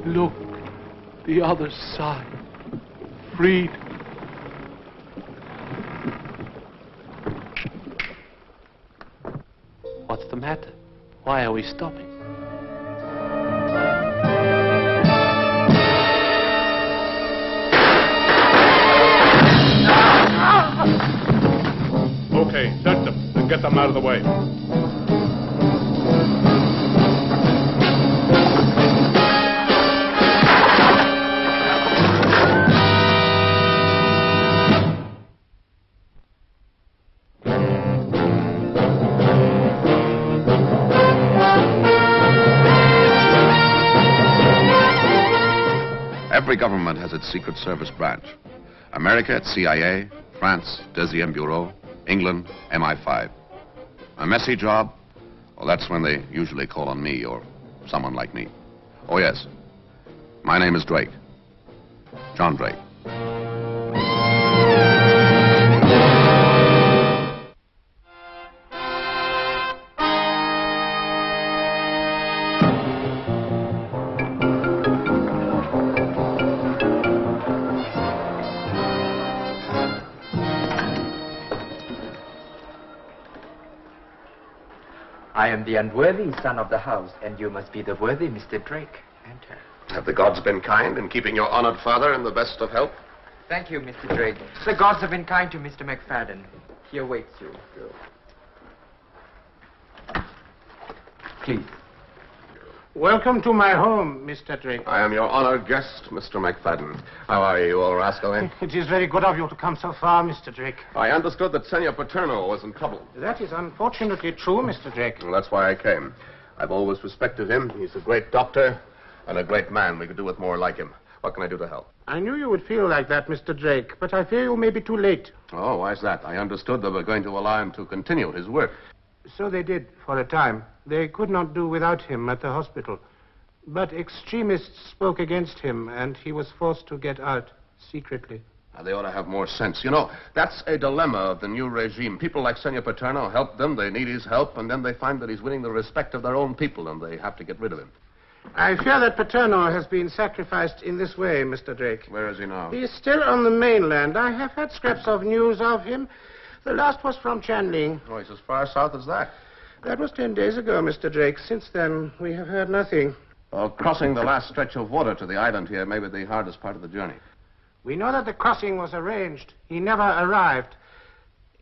Look, the other side. Freed. What's the matter? Why are we stopping? Okay, search them and get them out of the way. Every government has its Secret Service branch. America, it's CIA, France, Deuxième Bureau, England, MI5. A messy job? Well, that's when they usually call on me or someone like me. Oh, yes. My name is Drake. John Drake. I am the unworthy son of the house, and you must be the worthy Mr. Drake. Enter. Have the gods been kind in keeping your honored father in the best of health? Thank you, Mr. Drake. The gods have been kind to Mr. McFadden. He awaits you. Please. Welcome to my home, Mr. Drake. I am your honored guest, Mr. McFadden. How are you, old rascal? It is very good of you to come so far, Mr. Drake. I understood that Senor Paterno was in trouble. That is unfortunately true, Mr. Drake. Well, that's why I came. I've always respected him. He's a great doctor and a great man. We could do with more like him. What can I do to help? I knew you would feel like that, Mr. Drake, but I fear you may be too late. Oh, why's that? I understood they were going to allow him to continue his work. So they did, for a time. They could not do without him at the hospital. But extremists spoke against him, and he was forced to get out secretly. Now, they ought to have more sense. You know, that's a dilemma of the new regime. People like Senor Paterno help them, they need his help, and then they find that he's winning the respect of their own people, and they have to get rid of him. I fear that Paterno has been sacrificed in this way, Mr. Drake. Where is he now? He is still on the mainland. I have had scraps of news of him. The last was from Chanling. Oh, he's as far south as that. That was 10 days ago, Mr. Drake. Since then, we have heard nothing. Well, crossing the last stretch of water to the island here may be the hardest part of the journey. We know that the crossing was arranged. He never arrived.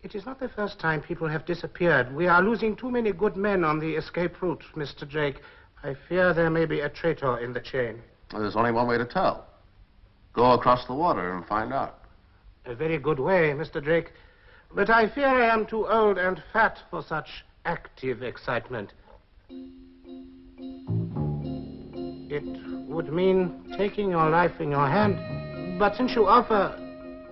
It is not the first time people have disappeared. We are losing too many good men on the escape route, Mr. Drake. I fear there may be a traitor in the chain. Well, there's only one way to tell. Go across the water and find out. A very good way, Mr. Drake. But I fear I am too old and fat for such active excitement. It would mean taking your life in your hand. But since you offer,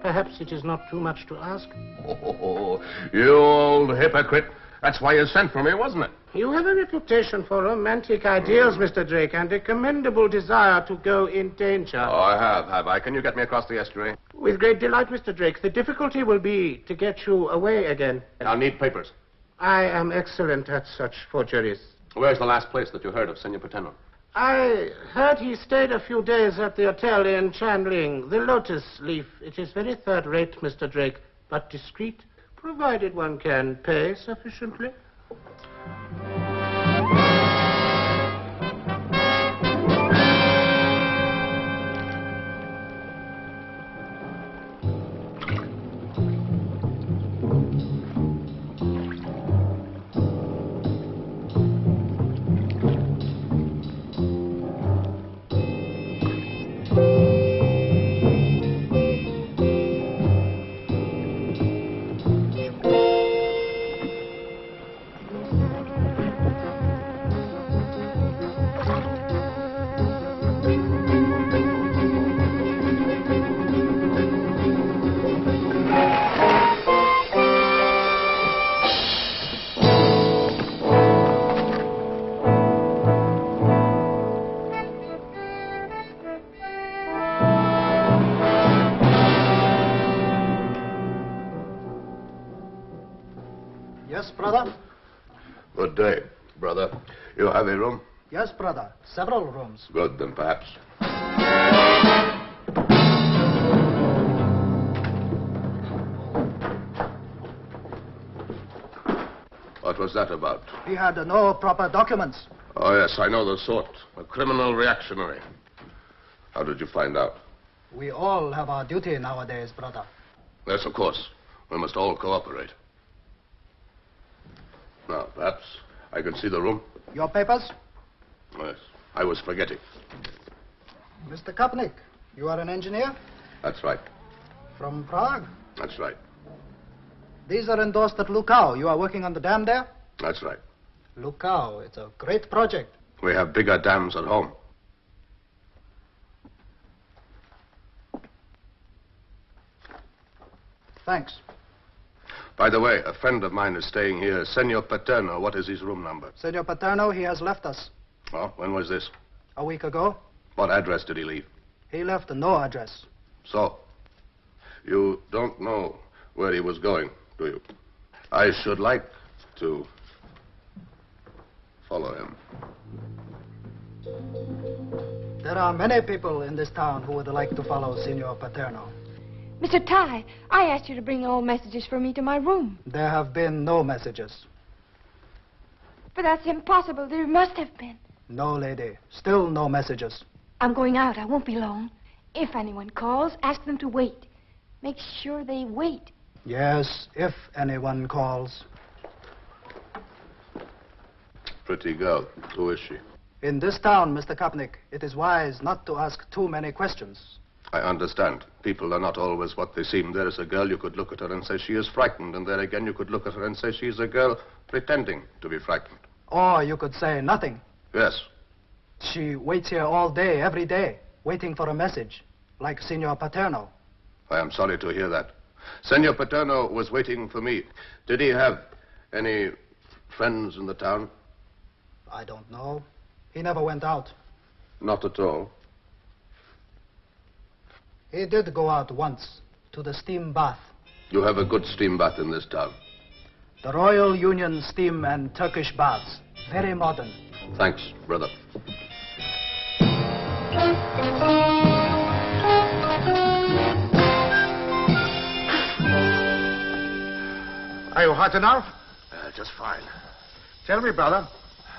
perhaps it is not too much to ask. Oh, you old hypocrite. That's why you sent for me, wasn't it? You have a reputation for romantic ideals, Mr. Drake, and a commendable desire to go in danger. Oh, I have I? Can you get me across the estuary? With great delight, Mr. Drake. The difficulty will be to get you away again. I'll need papers. I am excellent at such forgeries. Where's the last place that you heard of Senor Paterno? I heard he stayed a few days at the hotel in Chanling, the Lotus Leaf. It is very third-rate, Mr. Drake, but discreet, provided one can pay sufficiently. Yes, brother? Good day, brother. You have a room? Yes, brother. Several rooms. Good, then perhaps What was that about? He had no proper documents. Oh, yes, I know the sort. A criminal reactionary. How did you find out? We all have our duty nowadays, brother. Yes, of course. We must all cooperate. Now, perhaps I can see the room? Your papers? Yes, I was forgetting. Mr. Kapnik, you are an engineer? That's right. From Prague? That's right. These are endorsed at Lukau. You are working on the dam there? That's right. Lukau, it's a great project. We have bigger dams at home. Thanks. By the way, a friend of mine is staying here. Senor Paterno, what is his room number? Senor Paterno, he has left us. Oh, when was this? A week ago. What address did he leave? He left no address. So, you don't know where he was going, do you? I should like to follow him. There are many people in this town who would like to follow Senor Paterno. Mr. Ty, I asked you to bring all messages for me to my room. There have been no messages. But that's impossible. There must have been. No, lady. Still no messages. I'm going out. I won't be long. If anyone calls, ask them to wait. Make sure they wait. Yes, if anyone calls. Pretty girl. Who is she? In this town, Mr. Kapnik, it is wise not to ask too many questions. I understand. People are not always what they seem. There is a girl, you could look at her and say she is frightened, and there again you could look at her and say she is a girl pretending to be frightened. Or you could say nothing. Yes. She waits here all day, every day, waiting for a message, like Senor Paterno. I am sorry to hear that. Senor Paterno was waiting for me. Did he have any friends in the town? I don't know. He never went out. Not at all. He did go out once, to the steam bath. You have a good steam bath in this town. The Royal Union Steam and Turkish baths. Very modern. Thanks, brother. Are you hot enough? Just fine. Tell me, brother,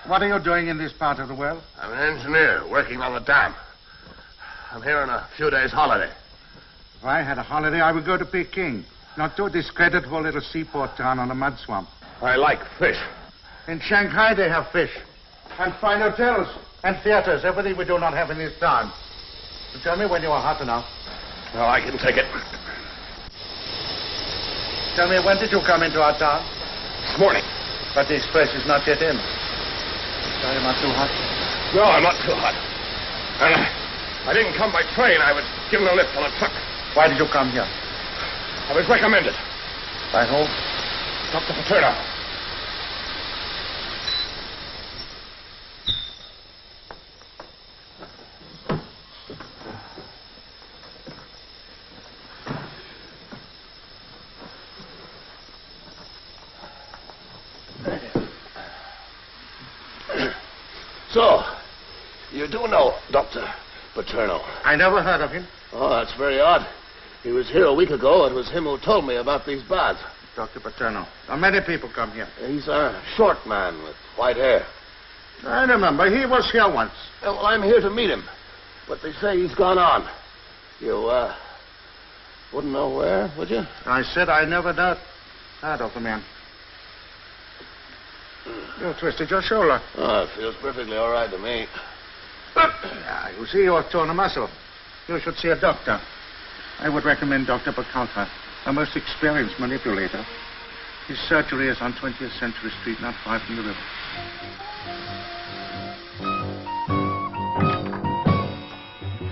what are you doing in this part of the world? I'm an engineer working on the dam. I'm here on a few days' holiday. If I had a holiday, I would go to Peking, not to a discreditable little seaport town on a mud swamp. I like fish. In Shanghai, they have fish, and fine hotels, and theaters, everything we do not have in this town. So tell me when you are hot enough. Well, I can take it. Tell me, when did you come into our town? This morning. But the express is not yet in. So you're not too hot? No, I'm not too hot. And I didn't come by train. I was given a lift on a truck. Why did you come here? I was recommended. By whom? Dr. Paterno. So, you do know Dr. Paterno? I never heard of him. Oh, that's very odd. He was here a week ago. It was him who told me about these baths. Dr. Paterno. Now, many people come here. He's a short man with white hair. I remember. He was here once. Well, I'm here to meet him. But they say he's gone on. You, wouldn't know where, would you? I said I never heard of the man. You twisted your shoulder. Oh, it feels perfectly all right to me. Yeah, you see, you have torn a muscle. You should see a doctor. I would recommend Dr. Bacalta, a most experienced manipulator. His surgery is on 20th Century Street, not far from the river.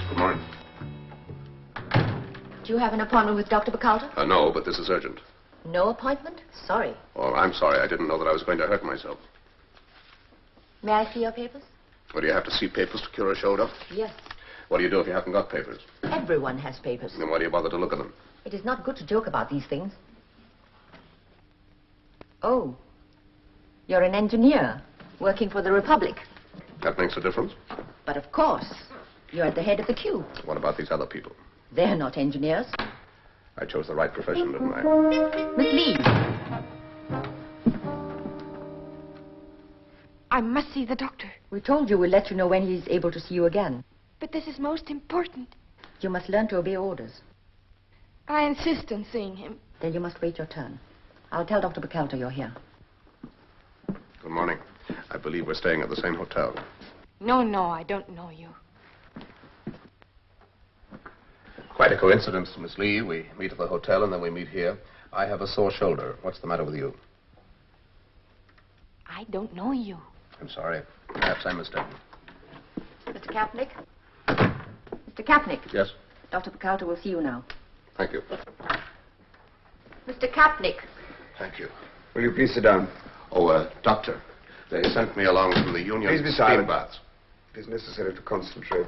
Good morning. Do you have an appointment with Dr. Bacalta? No, but this is urgent. No appointment? Sorry. Oh, I'm sorry. I didn't know that I was going to hurt myself. May I see your papers? What, do you have to see papers to cure a shoulder? Yes. What do you do if you haven't got papers? Everyone has papers. Then why do you bother to look at them? It is not good to joke about these things. Oh. You're an engineer working for the Republic. That makes a difference. But of course. You're at the head of the queue. What about these other people? They're not engineers. I chose the right profession, didn't I? Miss Lee. I must see the doctor. We told you we'll let you know when he's able to see you again. But this is most important. You must learn to obey orders. I insist on seeing him. Then you must wait your turn. I'll tell Dr. Bacalto you're here. Good morning. I believe we're staying at the same hotel. No, I don't know you. Quite a coincidence, Miss Lee. We meet at the hotel and then we meet here. I have a sore shoulder. What's the matter with you? I don't know you. I'm sorry. Perhaps I'm mistaken. Mr. Kapnick? Mr. Kapnick? Yes? Dr. Bacalto will see you now. Thank you. Mr. Kapnick. Thank you. Will you please sit down? Oh, doctor, they sent me along from the Union Please be steam silent. baths. It is necessary to concentrate.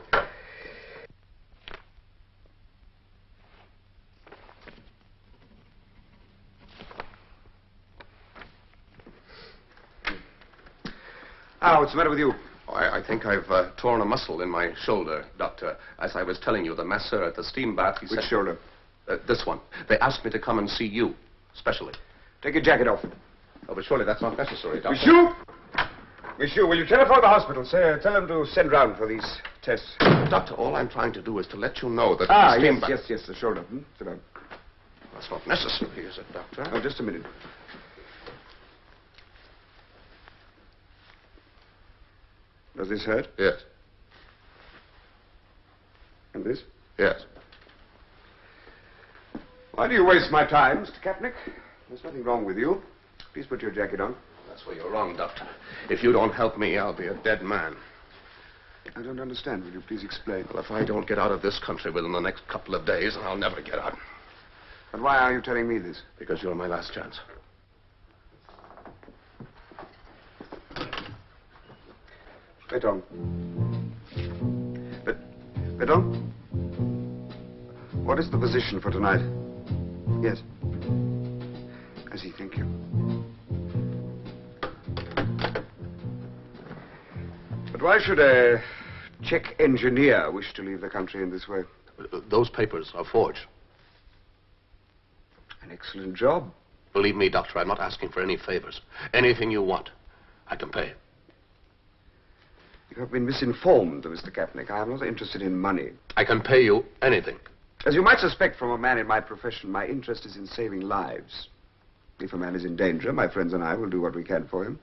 Ah, what's the matter with you? Oh, I think I've torn a muscle in my shoulder, doctor. As I was telling you, the masseur at the steam bath, he Which said... shoulder? This one. They asked me to come and see you, specially. Take your jacket off. Oh, but surely that's not necessary, doctor. Monsieur! Monsieur, will you telephone the hospital? Tell them to send round for these tests. Doctor, all I'm trying to do is to let you know that Ah, the steam bath... yes, the shoulder. Sit down. That's not necessary, is it, doctor? Oh, just a minute. Does this hurt? Yes. And this? Yes. Why do you waste my time, Mr. Kapnick? There's nothing wrong with you. Please put your jacket on. That's where you're wrong, doctor. If you don't help me, I'll be a dead man. I don't understand. Will you please explain? Well, if I don't get out of this country within the next couple of days, I'll never get out. But why are you telling me this? Because you're my last chance. Beton. Beton? What is the position for tonight? Yes. I see, thank you. But why should a Czech engineer wish to leave the country in this way? Those papers are forged. An excellent job. Believe me, doctor, I'm not asking for any favors. Anything you want, I can pay. You have been misinformed, Mr. Kapnick. I am not interested in money. I can pay you anything. As you might suspect from a man in my profession, my interest is in saving lives. If a man is in danger, my friends and I will do what we can for him.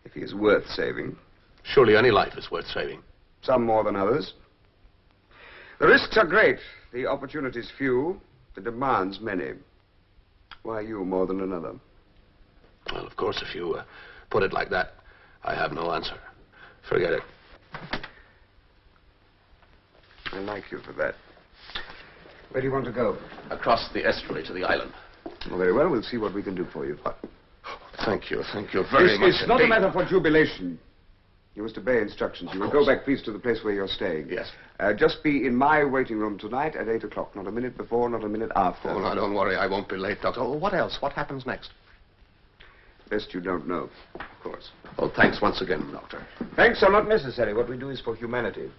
If he is worth saving. Surely any life is worth saving. Some more than others. The risks are great, the opportunities few, the demands many. Why you more than another? Well, of course, if you put it like that, I have no answer. Forget it. I like you for that. Where do you want to go? Across the estuary to the island. Oh, very well. We'll see what we can do for you. Thank you very much. It's not a indeed. matter for jubilation. You must obey instructions. You will go back, please, to the place where you're staying. Yes. Just be in my waiting room tonight at 8 o'clock. Not a minute before, not a minute after. Oh, now, don't worry. I won't be late, doctor. Oh, what else? What happens next? Best you don't know. Of course. Oh, thanks once again, doctor. Thanks are not necessary. What we do is for humanity.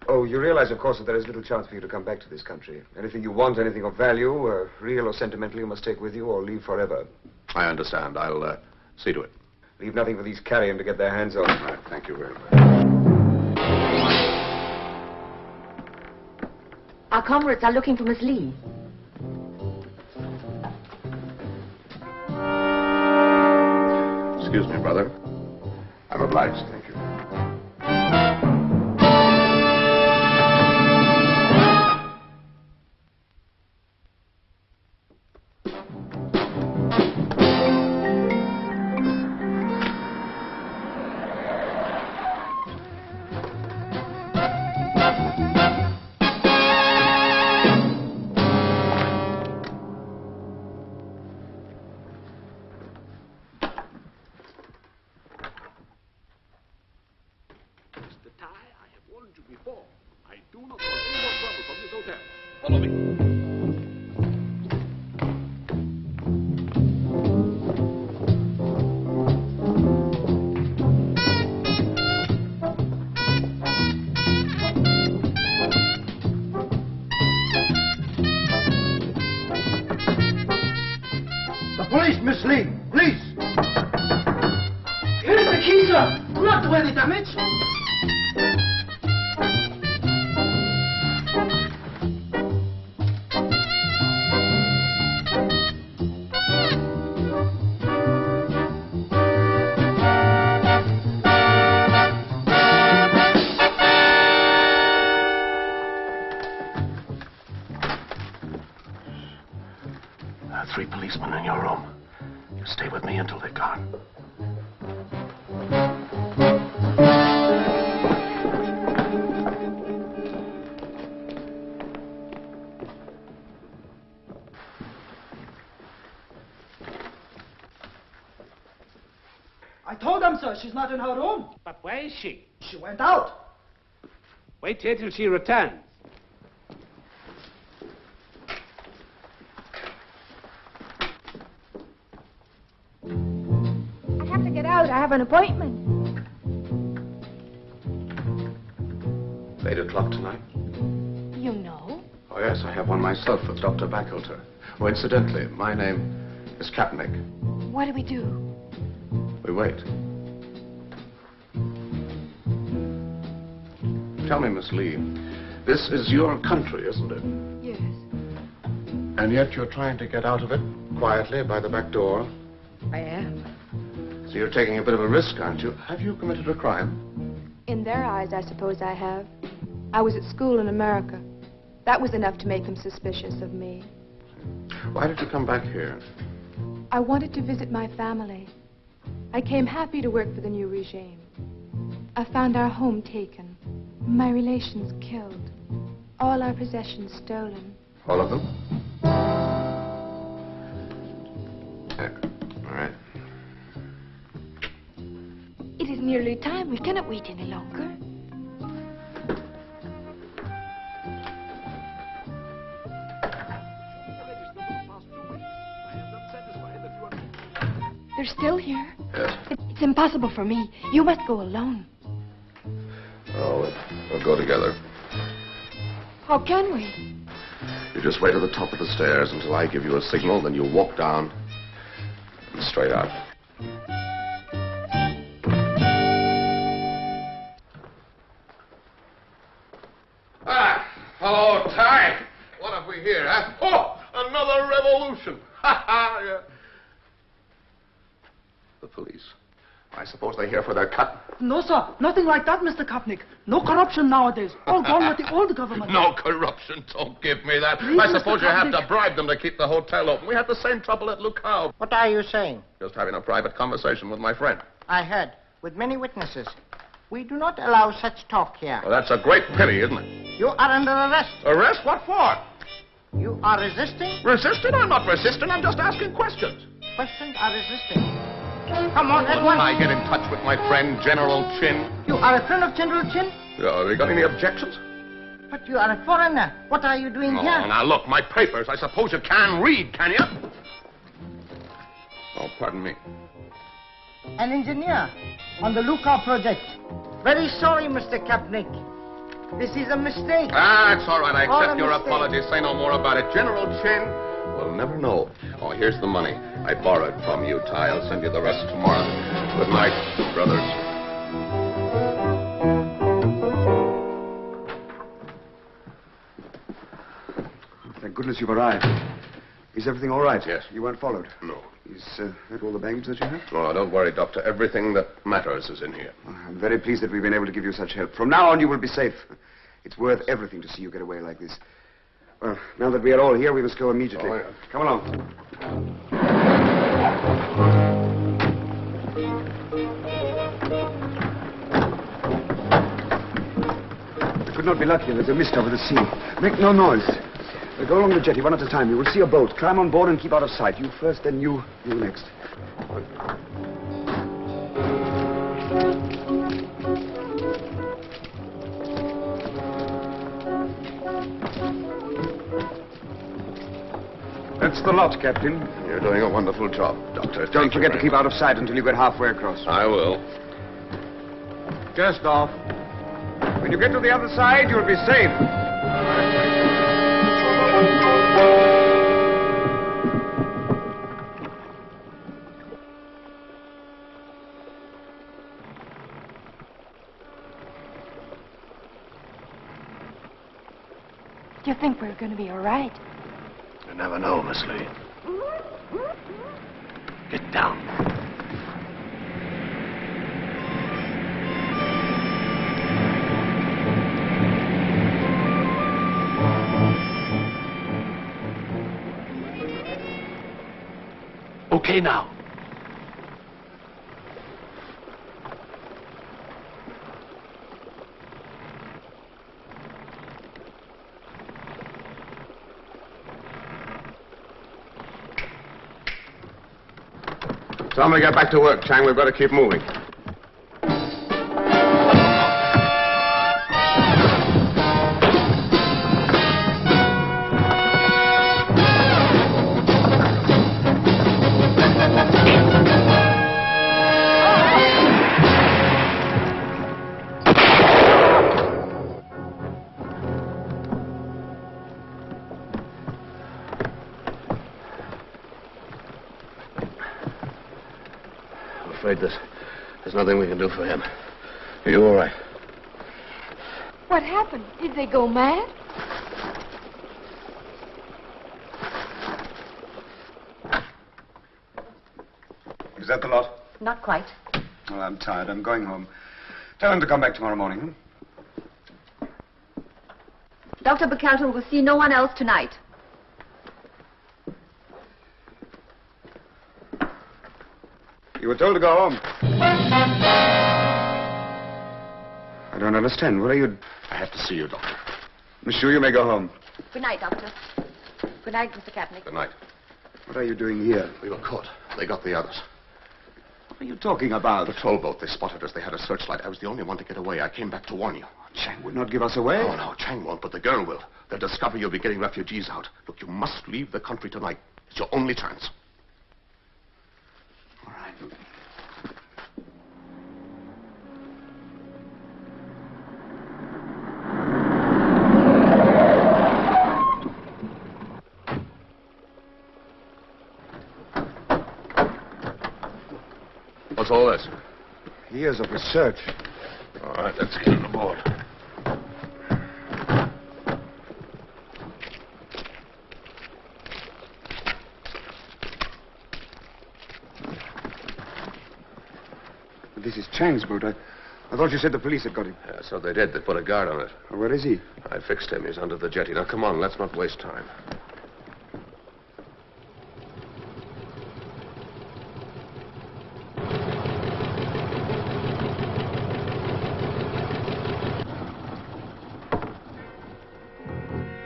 Oh, you realize, of course, that there is little chance for you to come back to this country. Anything you want, anything of value, real or sentimental, you must take with you or leave forever. I understand. I'll see to it. Leave nothing for these carrion to get their hands on. All right. Thank you very much. Our comrades are looking for Miss Lee. Excuse me, brother. I'm obliged. Thank you. 3 policemen in your room. You stay with me until they're gone. I told them, sir, she's not in her room. But where is she? She went out. Wait here till she returns. I have to get out. I have an appointment. 8 o'clock tonight? You know? Oh, yes, I have one myself with Dr. Bachelter. Oh, incidentally, my name is Kapnick. What do we do? We wait. Tell me, Miss Lee, this is your country, isn't it? Yes. And yet you're trying to get out of it quietly by the back door. I am. So you're taking a bit of a risk, aren't you? Have you committed a crime? In their eyes, I suppose I have. I was at school in America. That was enough to make them suspicious of me. Why did you come back here? I wanted to visit my family. I came happy to work for the new regime. I found our home taken, my relations killed, all our possessions stolen. All of them? All right. It is nearly time. We cannot wait any longer. They're still here. Yes. It's impossible for me. You must go alone. Oh, we'll go together. How can we? You just wait at the top of the stairs until I give you a signal, then you walk down and straight out. Ah, hello, Ty. What have we here, huh? Oh, another revolution. Ha ha, yeah. The police. I suppose they're here for their cut. No, sir. Nothing like that, Mr. Kapnick. No corruption nowadays. All gone with the old government. No corruption, don't give me that. Please, I suppose Mr. you have to Kapnick. bribe them to keep the hotel open. We had the same trouble at Lukow. What are you saying? Just having a private conversation with my friend. I heard, with many witnesses. We do not allow such talk here. Well, that's a great pity, isn't it? You are under arrest. Arrest? What for? You are resisting. Resisting? I'm not resisting. I'm just asking questions. Questions are resisting. Come on, at once. I get in touch with my friend, General Chin. You are a friend of General Chin? Have you got any objections? But you are a foreigner. What are you doing Oh, here? now look, my papers. I suppose you can read, can you? Oh, pardon me. An engineer on the Lukow project. Very sorry, Mr. Kapnick. This is a mistake. Ah, it's all right. I All accept a your mistake. apology. Say no more about it. General Chin will never know. Oh, here's the money. I borrowed from you, Ty. I'll send you the rest tomorrow. Good night, brothers. Thank goodness you've arrived. Is everything all right? Yes. You weren't followed? No. Is that all the baggage that you have? Oh, don't worry, Doctor. Everything that matters is in here. I'm very pleased that we've been able to give you such help. From now on, you will be safe. It's worth everything to see you get away like this. Well, now that we are all here, we must go immediately. Oh, yeah. Come along. It could not be luckier. There's a mist over the sea. Make no noise. Go along the jetty one at a time. You will see a boat. Climb on board and keep out of sight. You first, then you next. That's the lot, Captain. You're doing a wonderful job, Doctor. Don't Thank you forget to very keep much. out of sight until you get halfway across. I will. Just off. When you get to the other side, you'll be safe. Do you think we're going to be all right? You never know, Miss Lee. Get down. okay now? Tell me to get back to work, Chang. We've got to keep moving. There's nothing we can do for him. Are you all right? What happened? Did they go mad? Is that the lot? Not quite. Well, I'm tired. I'm going home. Tell him to come back tomorrow morning. Dr. Bacalto will see no one else tonight. You were told to go home. I don't understand. What are you... I have to see you, Doctor. Monsieur, you may go home. Good night, Doctor. Good night, Mr. Kapnick. Good night. What are you doing here? We were caught. They got the others. What are you talking about? The patrol boat. They spotted us. They had a searchlight. I was the only one to get away. I came back to warn you. Chang would not give us away. Oh, no. Chang won't, but the girl will. They'll discover you'll be getting refugees out. Look, you must leave the country tonight. It's your only chance. All right. What's all this? Years of research. All right, let's get on board. This is Chang's boat. I thought you said the police had got him. Yeah, so they did. They put a guard on it. Well, where is he? I fixed him. He's under the jetty. Now, come on. Let's not waste time.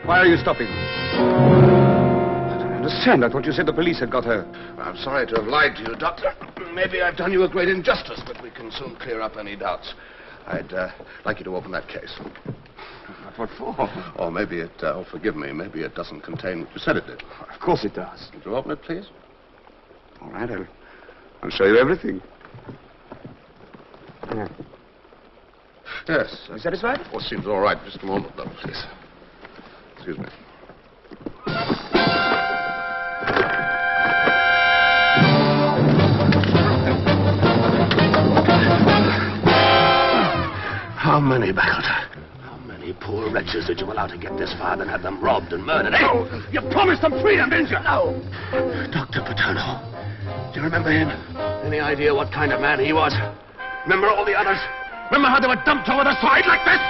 Why are you stopping? I don't understand. I thought you said the police had got her. I'm sorry to have lied to you, Doctor. Maybe I've done you a great injustice, but we can soon clear up any doubts. I'd like you to open that case. What for? Or maybe it, forgive me, maybe it doesn't contain what you said it did. Of course it does. Would you open it, please? All right, I'll show you everything. Yeah. Yes. You satisfied? Oh, seems all right. Just a moment, though, please. Excuse me. How many, Bacalto? How many poor wretches did you allow to get this far and have them robbed and murdered, eh? No. You promised them freedom, didn't you? No. Dr. Paterno. Do you remember him? Any idea what kind of man he was? Remember all the others? Remember how they were dumped over the side like this?